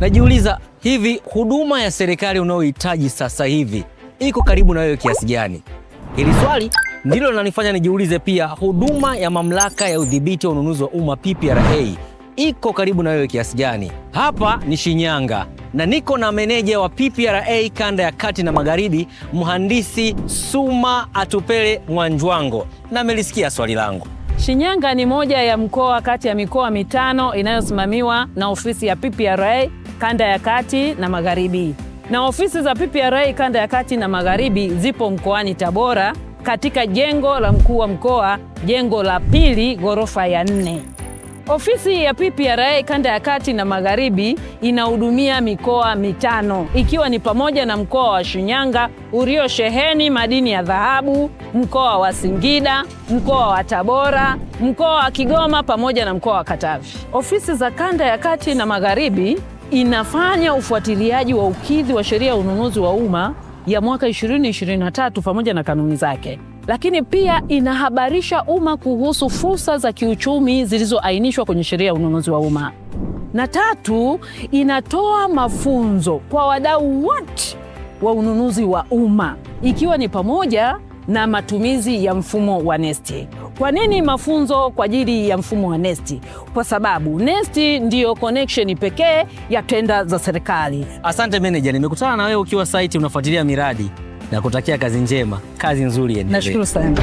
Najiuliza, hivi huduma ya serikali unayohitaji sasa hivi iko karibu na wewe kiasi gani? Hili swali ndilo linanifanya nijiulize pia, huduma ya mamlaka ya udhibiti wa ununuzi wa umma PPRA iko karibu na wewe kiasi gani? Hapa ni Shinyanga na niko na meneja wa PPRA kanda ya kati na magharibi, mhandisi Suma Atupele Mwanjwango, na amelisikia swali langu. Shinyanga ni moja ya mkoa kati ya mikoa mitano inayosimamiwa na ofisi ya PPRA kanda ya kati na magharibi. Na ofisi za PPRA kanda ya kati na magharibi zipo mkoani Tabora katika jengo la mkuu wa mkoa, jengo la pili, ghorofa ya 4. Ofisi ya PPRA kanda ya kati na magharibi inahudumia mikoa mitano ikiwa ni pamoja na mkoa wa Shinyanga uliosheheni madini ya dhahabu, mkoa wa Singida, mkoa wa Tabora, mkoa wa Kigoma pamoja na mkoa wa Katavi. Ofisi za kanda ya kati na magharibi inafanya ufuatiliaji wa ukidhi wa sheria ya ununuzi wa umma ya mwaka 2023 pamoja na kanuni zake. Lakini pia inahabarisha umma kuhusu fursa za kiuchumi zilizoainishwa kwenye sheria ya ununuzi wa umma. Na 3, inatoa mafunzo kwa wadau wote wa ununuzi wa umma ikiwa ni pamoja na matumizi ya mfumo wa NeST. Kwa nini mafunzo kwa ajili ya mfumo wa NeST? Kwa sababu NeST ndiyo connection pekee ya tenda za serikali. Asante meneja, nimekutana na wewe ukiwa site unafuatilia miradi na kutakia kazi njema, kazi nzuri endelee. Nashukuru sana.